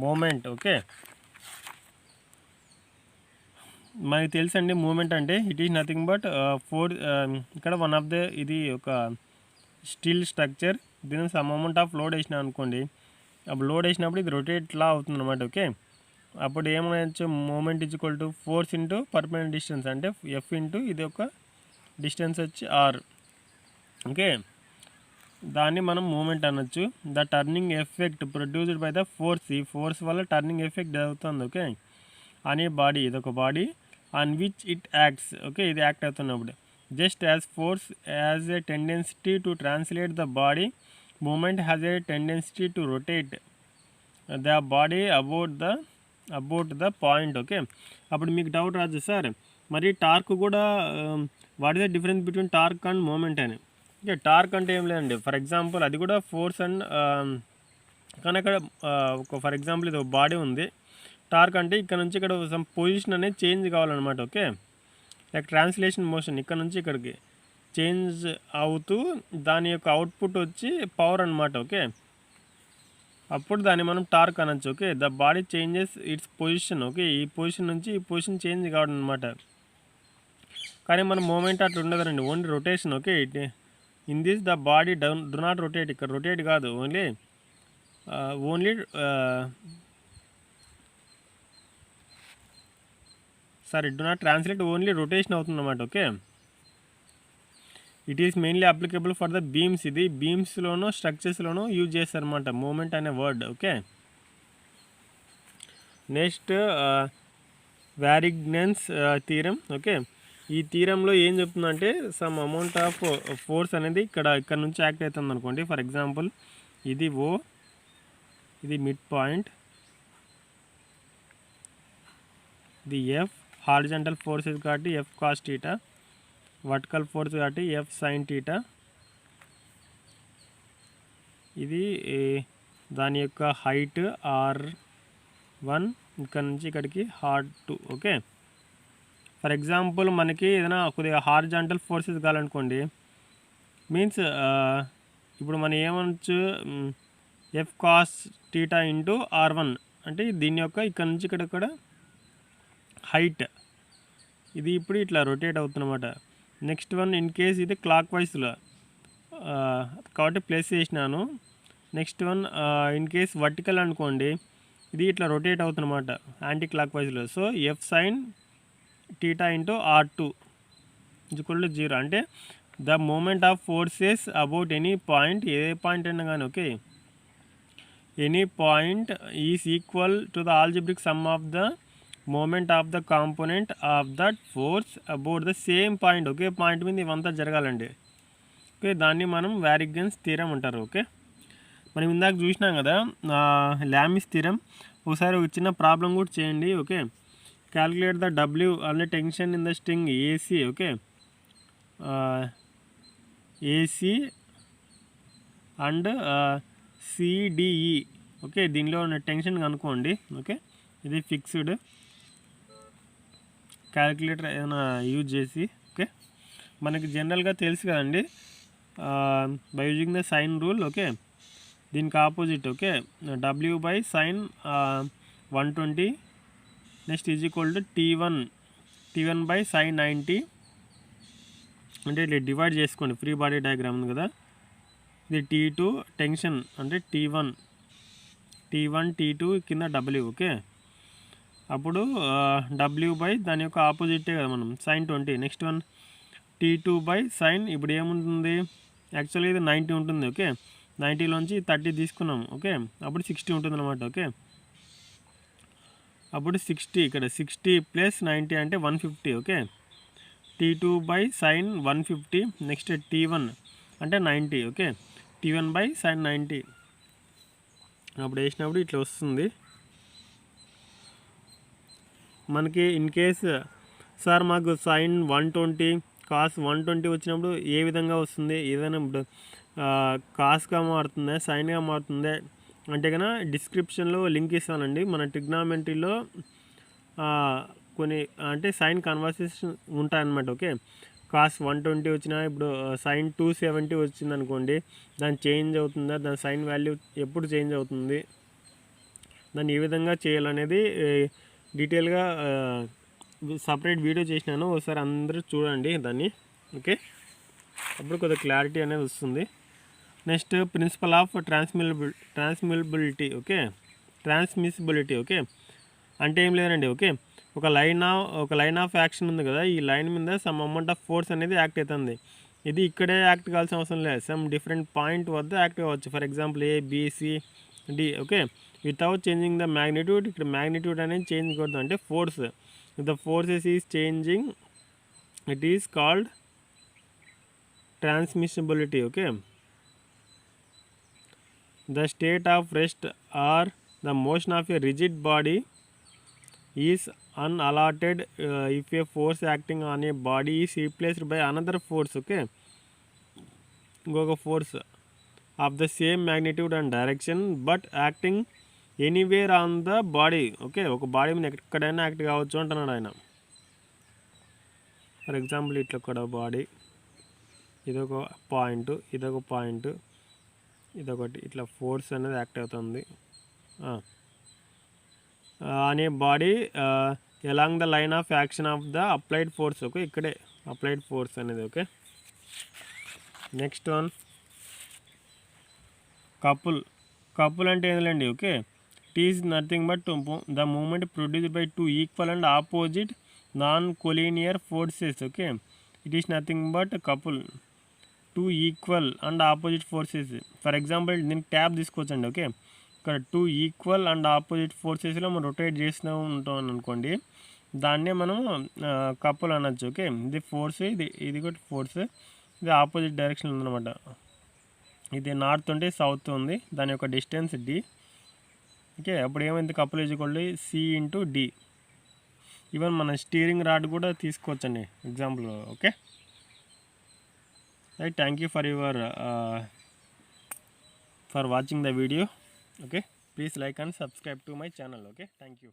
Moment. Okay, మనకి తెలుసండి moment అంటే ఇట్ ఈస్ నథింగ్ బట్ ఇక్కడ వన్ ఆఫ్ ద ఇది ఒక స్టీల్ స్ట్రక్చర్, దీని సమ్ అమౌంట్ ఆఫ్ లోడ్ వేసినా అనుకోండి, అప్పుడు లోడ్ వేసినప్పుడు ఇది రొటేట్లా అవుతుంది అనమాట. ఓకే, అప్పుడు ఏమైనా moment is equal to force into permanent distance, అంటే ఎఫ్ ఇంటూ ఇది ఒక డిస్టెన్స్ వచ్చి ఆర్. ఓకే, దాన్ని మనం మూమెంట్ అనొచ్చు. The turning effect produced by the force, ఈ ఫోర్స్ వల్ల టర్నింగ్ ఎఫెక్ట్ అవుతుంది. ఓకే, అనే బాడీ, ఇదొక body on which it acts. Okay, ఇది యాక్ట్ అవుతున్నప్పుడు just as force as a tendency to translate the body, moment has a tendency to rotate the body about the point. Okay, అప్పుడు మీకు doubt రాదు sir మరి torque కూడా what is the difference between torque and moment అని. Okay, torque అంటే ఏం లేదండి, for example అది కూడా ఫోర్స్ అండ్ కానీ అక్కడ ఒక ఫర్ ఎగ్జాంపుల్ ఇది ఒక బాడీ ఉంది, టార్క్ అంటే ఇక్కడ నుంచి ఇక్కడ సమ్ పొజిషన్ అనేది చేంజ్ కావాలన్నమాట. ఓకే, లైక్ ట్రాన్స్లేషన్ మోషన్ ఇక్కడ నుంచి ఇక్కడికి చేంజ్ అవుతూ దాని యొక్క అవుట్పుట్ వచ్చి పవర్ అనమాట. ఓకే, అప్పుడు దాన్ని మనం టార్క్ అనొచ్చు. Okay, the body changes it's position. Okay, ఈ పొజిషన్ నుంచి ఈ పొజిషన్ చేంజ్ కావడం అనమాట. కానీ మన మూమెంట్ అట్లా ఉండదండి, only rotation. Okay, in this the body do not rotate, ఇక్కడ రొటేట్ కాదు, only sorry do not translate, only rotation అవుతుంది అన్నమాట. Okay, it is mainly applicable for the beams, ఇది బీమ్స్లోనూ స్ట్రక్చర్స్లోనూ యూజ్ చేస్తారనమాట మూమెంట్ అనే word. Okay, next Varignon's theorem. Okay, ఈ థీరంలో ఏం చెప్తుందంటే సమ్ అమౌంట్ ఆఫ్ ఫోర్స్ అనేది ఇక్కడ నుంచి యాక్ట్ అవుతుంది అనుకోండి. ఫర్ ఎగ్జాంపుల్ ఇది ఓ, ఇది మిడ్ పాయింట్, ఇది ఎఫ్, హారిజంటల్ ఫోర్సెస్ కాబట్టి F cos theta, vertical force కాబట్టి ఎఫ్ సైన్ టీటా, ఇది దాని యొక్క హైట్ R1, ఇక్కడ నుంచి ఇక్కడికి R2. ఓకే, ఫర్ ఎగ్జాంపుల్ మనకి ఏదైనా కొద్దిగా హారిజాంటల్ ఫోర్సెస్ కావాలనుకోండి, మీన్స్ ఇప్పుడు మనం ఏమనొచ్చు, F cos theta into R1 అంటే దీని యొక్క ఇక్కడ నుంచి ఇక్కడ హైట్, ఇది ఇప్పుడు ఇట్లా రొటేట్ అవుతుందన్నమాట. నెక్స్ట్ వన్ ఇన్ కేస్ ఇది క్లాక్ వైజ్లో కాబట్టి ప్లస్ చేసినాను. Next one in case vertical అనుకోండి, ఇది ఇట్లా రొటేట్ అవుతుందన్నమాట యాంటీ క్లాక్ వైజ్లో. So F sine theta into R2 equal to 0, అంటే the moment of forces about any point, ఏ పాయింట్ అయినా కానీ. Okay, any point is equal to the algebraic sum of the moment of the component of that force about the same point. Okay point మీద ఇవంతా జరగాలండి. Okay, దాన్ని మనం వ్యారిగ్నెన్స్ theorem అంటారు. Okay, మనం ఇందాక చూసినాం కదా లామిస్ థీరం, ఒకసారి ఒక చిన్న ప్రాబ్లం కూడా చేయండి. ఓకే, క్యాలిక్యులేట్ ద డబ్ల్యూ అంటే tension in the string AC. Okay, AC and CDE. Okay, దీనిలో ఉన్న టెన్షన్ కనుక్కోండి. ఓకే, ఇది ఫిక్స్డ్, క్యాలిక్యులేటర్ ఏదైనా యూజ్ చేసి. ఓకే, మనకి జనరల్గా తెలుసు కదండి by using the sine rule. Okay, దీనికి opposite. Okay, W by sine 120 next is equal to T1 by sine 90, అంటే ఇట్లా డివైడ్ చేసుకోండి, ఫ్రీ బాడీ డయాగ్రామ్ ఉంది కదా, ఇది T2 టెన్షన్ అంటే T1 T2 కింద డబ్ల్యూ. ఓకే, అప్పుడు డబ్ల్యూ బై దాని యొక్క ఆపోజిటే కదా మనం sine 20. Next one T2 by sine, ఇప్పుడు ఏముంటుంది, యాక్చువల్గా ఇది 90 ఉంటుంది. ఓకే, 90లోంచి 30 తీసుకున్నాం. ఓకే, అప్పుడు 60 ఉంటుంది అనమాట. ఓకే, అప్పుడు 60, ఇక్కడ 60 ప్లస్ 90 అంటే 150. Okay, T2 by sign 150, next T1 అంటే 90. ఓకే, T1 బై సైన్ 90, అప్పుడు వేసినప్పుడు ఇట్లా వస్తుంది మనకి. ఇన్ కేస్ సార్ మాకు సైన్ 120 కాస్ 120 వచ్చినప్పుడు ఏ విధంగా వస్తుంది, ఏదైనా ఇప్పుడు కాస్గా మారుతుందా సైన్గా మారుతుందా అంటే కన్నా డిస్క్రిప్షన్లో లింక్ ఇస్తానండి. మన ట్రిగ్నామెంట్రీలో కొన్ని అంటే సైన్ కన్వర్సేషన్ ఉంటాయన్నమాట. ఓకే, కాస్ 120 వచ్చినా ఇప్పుడు సైన్ 270 వచ్చింది అనుకోండి, దాని చేంజ్ అవుతుందా, దాని సైన్ వాల్యూ ఎప్పుడు చేంజ్ అవుతుంది, దాన్ని ఏ విధంగా చేయాలనేది డీటెయిల్గా సపరేట్ వీడియో చేసినాను, ఒకసారి అందరూ చూడండి దాన్ని. ఓకే, అప్పుడు కొద్దిగా క్లారిటీ అనేది వస్తుంది. Next principle of transmissibility. Okay, transmissibility. Okay అంటే ఏం లేదండి. ఓకే, ఒక లైన్ ఆఫ్ యాక్షన్ ఉంది కదా, ఈ లైన్ మీద సమ్ అమౌంట్ ఆఫ్ ఫోర్స్ అనేది యాక్ట్ అవుతుంది. ఇది ఇక్కడే యాక్ట్ కావాల్సిన అవసరం లేదు, సమ్ డిఫరెంట్ పాయింట్ వద్ద యాక్ట్ కావచ్చు. For example A, B, C, D. Okay, without changing the magnitude. ఇక్కడ మ్యాగ్నిట్యూడ్ అనేది చేంజ్ కొడుతుంది అంటే force. The forces is changing, it is called transmissibility. Okay, the state of rest or the motion of a rigid body is unaltered if a force acting on a body is replaced by another force. Okay, ఇంకొక force of the same magnitude and direction but acting anywhere on the body. Okay, ఒక body మీద ఎక్కడైనా act కావచ్చు అంటున్నాడు ఆయన. For example ఇట్లా కూడా body, ఇదొక పాయింట్, ఇదొక పాయింట్, ఇదొకటి, ఇట్లా ఫోర్స్ అనేది యాక్ట్ అవుతుంది అనే body along the line of action of the applied force. Okay, ఇక్కడే అప్లైడ్ ఫోర్స్ అనేది. ఓకే, నెక్స్ట్ వన్ కపుల్ అంటే ఏంటండి. Okay, it is nothing but the moment produced by two equal and opposite non collinear forces. Okay, it is nothing but couple, two equal and opposite forces. For example దీనికి tap తీసుకోవచ్చండి. Okay, ఇక్కడ two equal and opposite ఫోర్సెస్లో మనం rotate చేస్తూ ఉంటాం అనుకోండి, దాన్నే మనం కపుల్ అనొచ్చు. ఓకే, ఇది ఫోర్స్, ఇది కూడా ఫోర్స్, ఇది ఆపోజిట్ డైరెక్షన్ ఉందన్నమాట. ఇది నార్త్ ఉంటే సౌత్ ఉంది, దాని యొక్క డిస్టెన్స్ డి. ఓకే, అప్పుడు ఏమైంది, couple is equal to C into D. Even మన స్టీరింగ్ రాడ్ కూడా తీసుకోవచ్చండి example. Okay, right, thank you for watching the video. Okay, please like and subscribe to my channel. Okay, thank you.